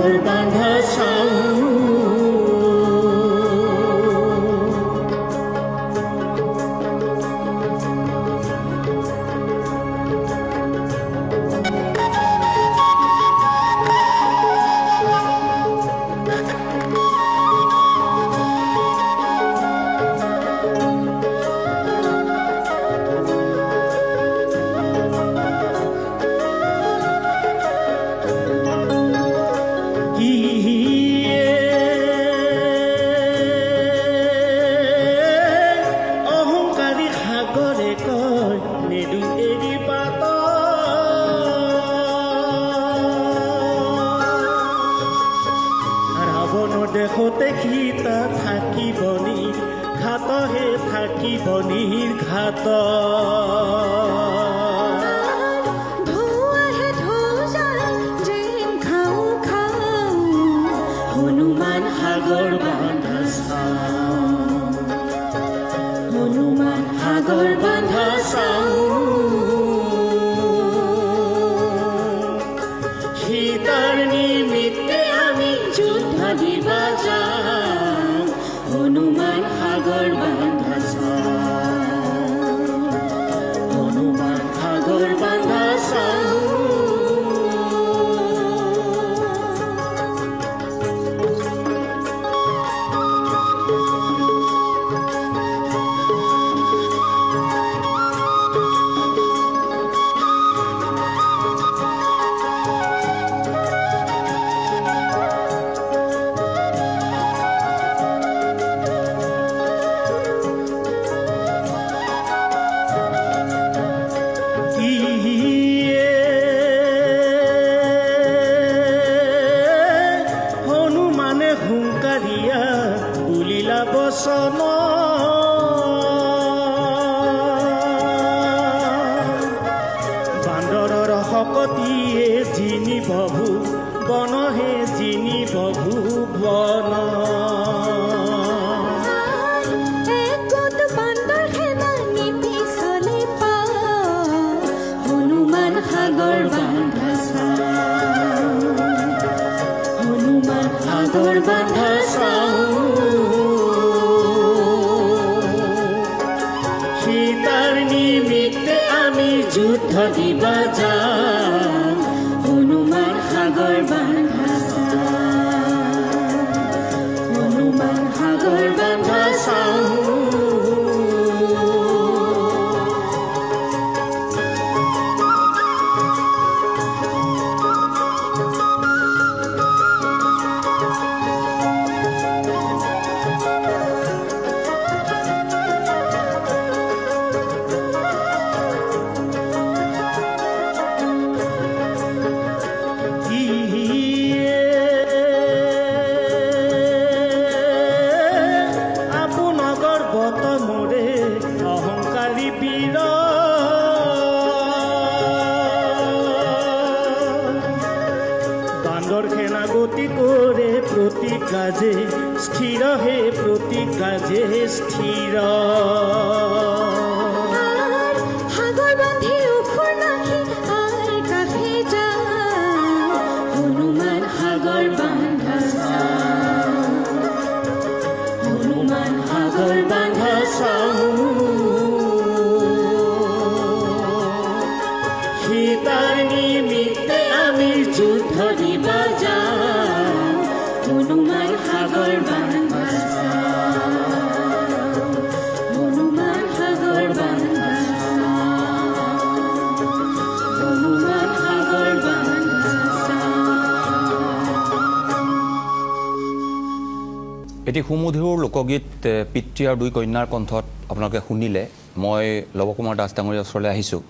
সাগৰ বান্ধা চাওঁ দেখোতে সীতা থাকিবনি ঘাতহে থাকিবনিৰ ঘাত হনুমান সাগৰ বান্ধা চাওঁ হনুমান সাগৰ বান্ধা চাওঁ সীতাৰ নিমিত্তে আমি যুদ্ধ দিবা যাওঁ হনুমান সাগৰ বান্ধা চাওঁ হনুমান সাগৰ বান্ধা চাওঁ হনুমানে হুংকাৰিয়া বুলিলা বচন বান্দৰৰ শকতিয়ে জিনি বভু বনহে জিনি বভু বন সাগৰ বান্ধা চাওঁ হনুমান সাগৰ বান্ধা চাওঁ সীতাৰ নিমিত্তে আমি যুদ্ধ দিবা যাওঁ হনুমান সাগৰ বান্ধা চাওঁ হনুমান সাগৰ বান্ধা চাওঁ অহংকাৰী বীৰ বান্দৰ সেনা গতি কৰে প্ৰতি কাজে স্থিৰ হে প্ৰতি কাজে স্থিৰ সাগৰ বান্ধি উফৰ নাহি আই কাষে যা হনুমান সাগৰ বান্ধা চাওঁ হনুমান সাগৰ বান্ধা চাওঁ সীতাৰ নিমিত্তে আমি যুদ্ধ দিবা যাওঁ হনুমান সাগৰ বান্ধা চাওঁ হনুমান সাগৰ বান্ধা চাওঁ হনুমান সাগৰ বান্ধা চাওঁ। এটি সুমধুৰ লোকগীত পিতৃ আৰু দুই কন্যাৰ কণ্ঠত আপোনালোকে শুনিলে। মই লৱ কুমাৰ দাস ডাঙৰীয়াৰ ওচৰলৈ আহিছোঁ।